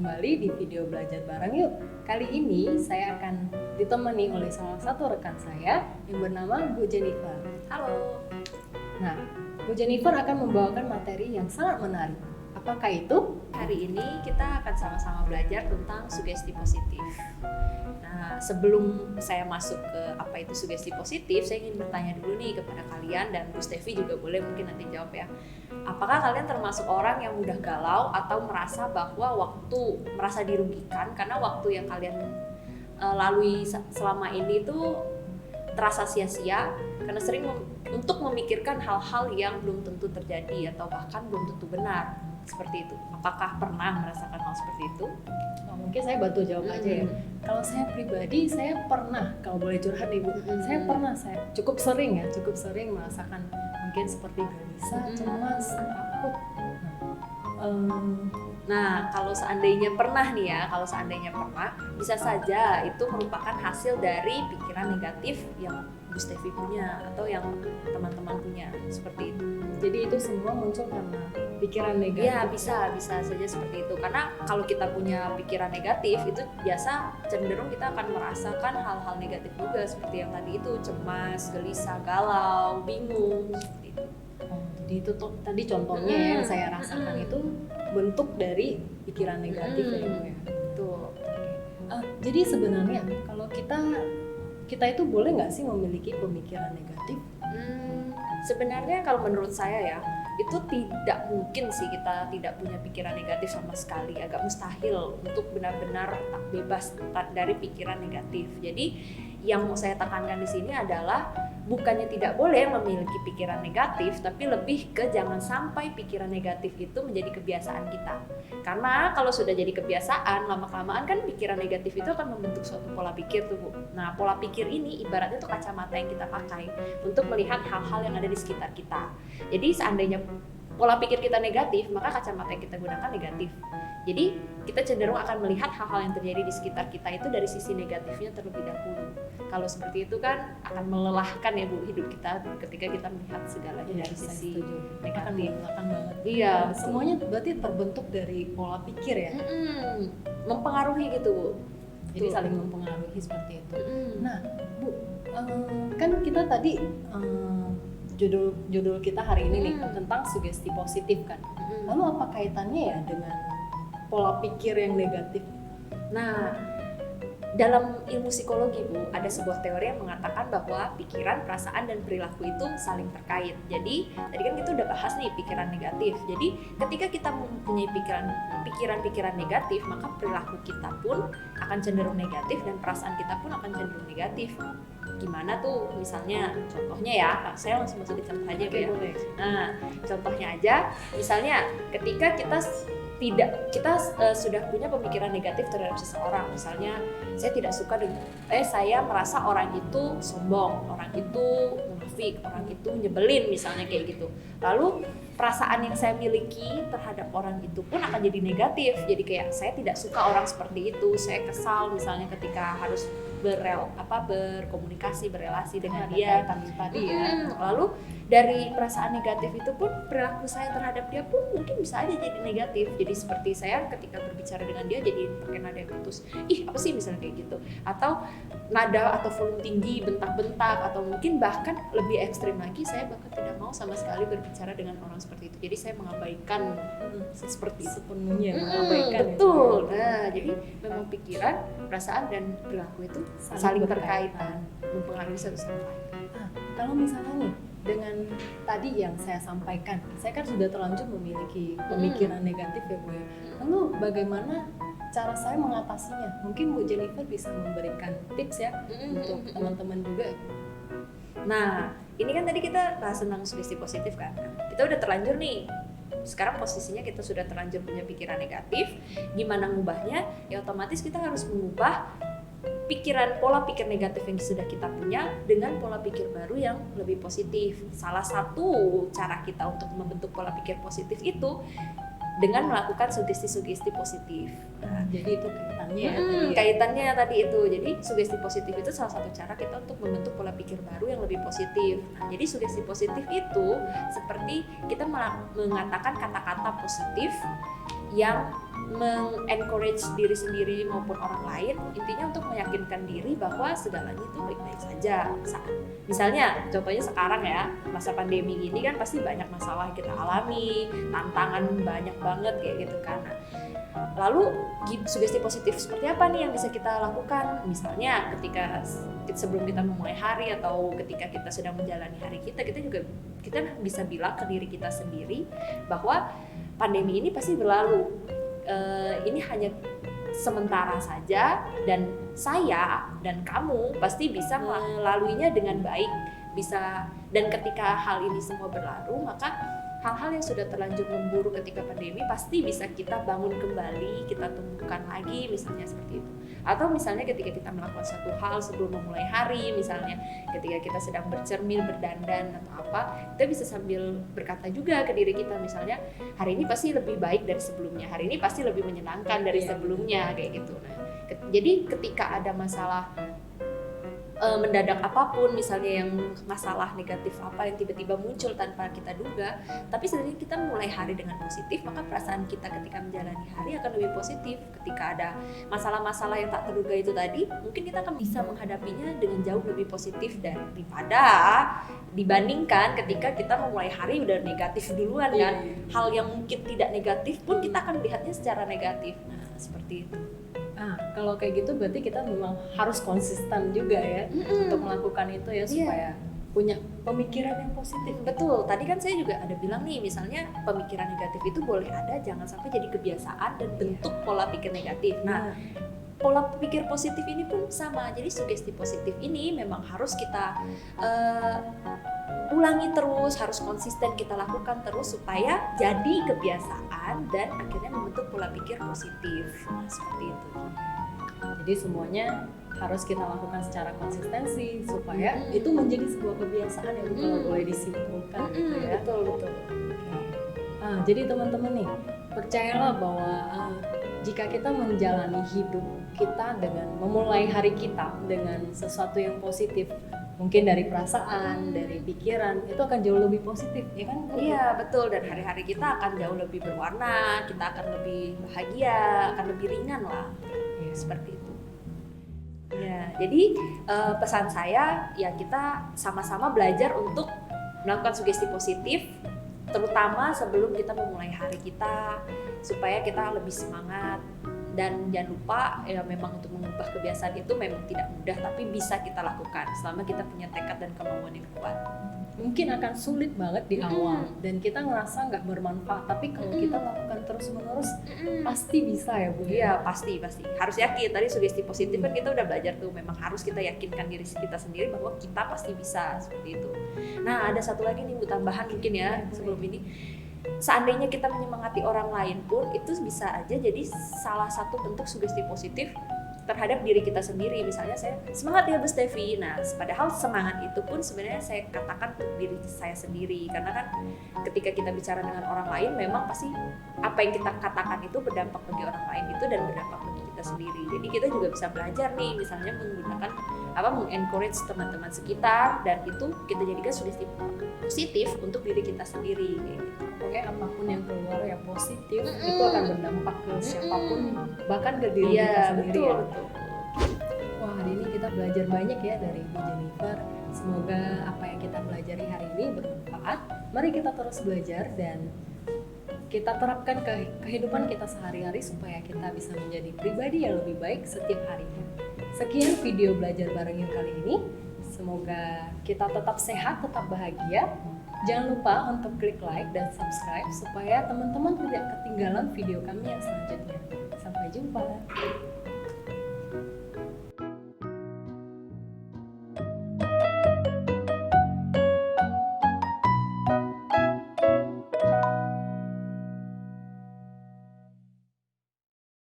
kembali di video belajar bareng yuk. Kali ini saya akan ditemani oleh salah satu rekan saya yang bernama Bu Jennifer. Halo. Nah, Bu Jennifer akan membawakan materi yang sangat menarik. Apakah itu? Hari ini kita akan sama-sama belajar tentang sugesti positif. Nah, sebelum saya masuk ke apa itu sugesti positif, saya ingin bertanya dulu nih kepada kalian, dan Bu Stevi juga boleh mungkin nanti jawab ya. Apakah kalian termasuk orang yang mudah galau atau merasa bahwa merasa dirugikan karena waktu yang kalian lalui selama ini itu terasa sia-sia karena sering untuk memikirkan hal-hal yang belum tentu terjadi atau bahkan belum tentu benar, seperti itu. Apakah pernah merasakan hal seperti itu? Mungkin saya bantu jawab aja ya. Kalau saya pribadi, saya pernah, kalau boleh curhat nih Bu, saya cukup sering merasakan mungkin seperti gelisah, cemas, takut. Nah, kalau seandainya pernah, bisa saja itu merupakan hasil dari pikiran negatif yang Bu Stevi punya atau yang teman-teman punya, seperti itu. Jadi itu semua muncul karena pikiran negatif. Ya, bisa saja seperti itu. Karena kalau kita punya pikiran negatif itu biasa cenderung kita akan merasakan hal-hal negatif juga, seperti yang tadi itu, cemas, gelisah, galau, bingung, seperti itu. Jadi itu tadi contohnya yang saya rasakan itu bentuk dari pikiran negatif ya Ibu ya. Betul. Jadi sebenarnya kalau kita itu boleh nggak sih memiliki pemikiran negatif? Sebenarnya kalau menurut saya ya, itu tidak mungkin sih kita tidak punya pikiran negatif sama sekali. Agak mustahil untuk benar-benar bebas dari pikiran negatif. Jadi yang mau saya tekankan di sini adalah bukannya tidak boleh memiliki pikiran negatif, tapi lebih ke jangan sampai pikiran negatif itu menjadi kebiasaan kita. Karena kalau sudah jadi kebiasaan, lama-kelamaan kan pikiran negatif itu akan membentuk suatu pola pikir tuh Bu. Nah, pola pikir ini ibaratnya tuh kacamata yang kita pakai untuk melihat hal-hal yang ada di sekitar kita. Jadi seandainya pola pikir kita negatif, maka kacamata yang kita gunakan negatif. Jadi kita cenderung akan melihat hal-hal yang terjadi di sekitar kita itu dari sisi negatifnya terlebih dahulu. Kalau seperti itu kan akan melelahkan ya Bu hidup kita ketika kita melihat segalanya dari sisi negatif. Akan melelahkan banget. Iya, semuanya berarti terbentuk dari pola pikir ya. Mempengaruhi gitu Bu. Jadi saling mempengaruhi seperti itu. Nah Bu, kan kita tadi judul kita hari ini nih tentang sugesti positif kan. Lalu apa kaitannya ya dengan pola pikir yang negatif? Nah, dalam ilmu psikologi Bu, ada sebuah teori yang mengatakan bahwa pikiran, perasaan, dan perilaku itu saling terkait. Jadi, tadi kan kita udah bahas nih pikiran negatif. Jadi, ketika kita mempunyai pikiran-pikiran negatif, maka perilaku kita pun akan cenderung negatif dan perasaan kita pun akan cenderung negatif. Gimana tuh? Misalnya, contohnya ya, saya langsung masuk ke contoh aja Bu ya. Nah, contohnya aja, misalnya ketika kita sudah punya pemikiran negatif terhadap seseorang. Misalnya saya merasa orang itu sombong, orang itu munafik, orang itu nyebelin misalnya kayak gitu. Lalu perasaan yang saya miliki terhadap orang itu pun akan jadi negatif. Jadi kayak saya tidak suka orang seperti itu, saya kesal misalnya ketika harus berkomunikasi, berrelasi dengan dia tadi ya. Lalu dari perasaan negatif itu pun perilaku saya terhadap dia pun mungkin bisa aja jadi negatif. Jadi seperti saya ketika berbicara dengan dia jadi pakai nada yang putus. Apa sih misalnya kayak gitu. Atau nada atau volume tinggi, bentak-bentak, atau mungkin bahkan lebih ekstrim lagi, saya bahkan tidak mau sama sekali berbicara dengan orang seperti itu. Jadi saya mengabaikan seperti sepenuhnya mengabaikan. Betul. Nah, jadi memang pikiran, perasaan, dan perilaku itu saling berkaitan, mempengaruhi satu sama lain. Kalau misalnya nih dengan tadi yang saya sampaikan, saya kan sudah terlanjur memiliki pemikiran negatif ya Bu ya. Lalu bagaimana cara saya mengatasinya? Mungkin Bu Jennifer bisa memberikan tips ya untuk teman-teman juga. Nah, ini kan tadi kita bahas tentang sugesti positif kan. Kita udah terlanjur nih. Sekarang posisinya kita sudah terlanjur punya pikiran negatif. Gimana ngubahnya? Ya otomatis kita harus mengubah pola pikir negatif yang sudah kita punya dengan pola pikir baru yang lebih positif. Salah satu cara kita untuk membentuk pola pikir positif itu dengan melakukan sugesti-sugesti positif. Nah, jadi itu kaitannya tadi itu. Jadi sugesti positif itu salah satu cara kita untuk membentuk pola pikir baru yang lebih positif. Nah, jadi sugesti positif itu seperti kita mengatakan kata-kata positif yang mengencourage diri sendiri maupun orang lain, intinya untuk meyakinkan diri bahwa segalanya itu baik-baik saja. Misalnya contohnya sekarang ya, masa pandemi gini kan pasti banyak masalah yang kita alami, tantangan banyak banget kayak gitu kan. Nah, lalu sugesti positif seperti apa nih yang bisa kita lakukan? Misalnya ketika sebelum kita memulai hari atau ketika kita sedang menjalani hari kita bisa bilang ke diri kita sendiri bahwa pandemi ini pasti berlalu. Ini hanya sementara saja dan saya dan kamu pasti bisa melaluinya dengan baik, dan ketika hal ini semua berlalu, maka hal-hal yang sudah terlanjur memburuk ketika pandemi pasti bisa kita bangun kembali, kita tumbuhkan lagi, misalnya seperti itu. Atau misalnya ketika kita melakukan satu hal sebelum memulai hari, misalnya ketika kita sedang bercermin, berdandan atau apa, kita bisa sambil berkata juga ke diri kita, misalnya hari ini pasti lebih baik dari sebelumnya, hari ini pasti lebih menyenangkan dari sebelumnya, kayak gitu. Nah, jadi ketika ada masalah mendadak apapun, misalnya yang masalah negatif apa yang tiba-tiba muncul tanpa kita duga, tapi sebenarnya kita mulai hari dengan positif, maka perasaan kita ketika menjalani hari akan lebih positif. Ketika ada masalah-masalah yang tak terduga itu tadi, mungkin kita akan bisa menghadapinya dengan jauh lebih positif daripada dibandingkan ketika kita memulai hari udah negatif duluan kan. Hal yang mungkin tidak negatif pun kita akan melihatnya secara negatif. Nah, seperti itu. Kalau kayak gitu berarti kita memang harus konsisten juga ya untuk melakukan itu ya, supaya punya pemikiran yang positif. Betul, tadi kan saya juga ada bilang nih, misalnya pemikiran negatif itu boleh ada, jangan sampai jadi kebiasaan dan bentuk pola pikir negatif. Nah, pola pikir positif ini pun sama, jadi sugesti positif ini memang harus kita ulangi terus, harus konsisten kita lakukan terus supaya jadi kebiasaan dan akhirnya membentuk pola pikir positif. Nah, seperti itu. Jadi semuanya harus kita lakukan secara konsistensi supaya itu menjadi sebuah kebiasaan yang boleh disimpulkan gitu ya. Betul. Jadi teman-teman nih, percayalah bahwa jika kita menjalani hidup kita dengan memulai hari kita dengan sesuatu yang positif, mungkin dari perasaan, dari pikiran, itu akan jauh lebih positif, ya kan? Iya, betul. Dan hari-hari kita akan jauh lebih berwarna, kita akan lebih bahagia, akan lebih ringan lah. Seperti itu. Ya, jadi pesan saya ya kita sama-sama belajar untuk melakukan sugesti positif, terutama sebelum kita memulai hari kita, supaya kita lebih semangat. Dan jangan lupa ya, memang untuk mengubah kebiasaan itu memang tidak mudah, tapi bisa kita lakukan selama kita punya tekad dan kemauan yang kuat. Mungkin akan sulit banget di awal dan kita ngerasa nggak bermanfaat, tapi kalau kita lakukan terus-menerus pasti bisa ya Bu. Iya, pasti harus yakin. Tadi sugesti positif kan kita udah belajar tuh, memang harus kita yakinkan diri kita sendiri bahwa kita pasti bisa, seperti itu. Nah, ada satu lagi nih Bu, tambahan mungkin ya sebelum ini. Seandainya kita menyemangati orang lain pun itu bisa aja jadi salah satu bentuk sugesti positif terhadap diri kita sendiri. Misalnya saya semangat ya Bu Stevi, nah padahal semangat itu pun sebenarnya saya katakan untuk diri saya sendiri, karena kan ketika kita bicara dengan orang lain memang pasti apa yang kita katakan itu berdampak bagi orang lain itu dan berdampak bagi kita sendiri. Jadi kita juga bisa belajar nih, misalnya menggunakan mengencourage teman-teman sekitar, dan itu kita jadikan sugesti positif untuk diri kita sendiri kayak gitu. Pokoknya apapun yang keluar yang positif itu akan berdampak ke siapapun, bahkan ke diri kita sendiri. Betul. Wah, hari ini kita belajar banyak ya dari Bu Jennifer. Semoga apa yang kita pelajari hari ini bermanfaat. Mari kita terus belajar dan kita terapkan ke kehidupan kita sehari-hari supaya kita bisa menjadi pribadi yang lebih baik setiap harinya. Sekian video belajar bareng yang kali ini. Semoga kita tetap sehat, tetap bahagia. Jangan lupa untuk klik like dan subscribe supaya teman-teman tidak ketinggalan video kami yang selanjutnya. Sampai jumpa.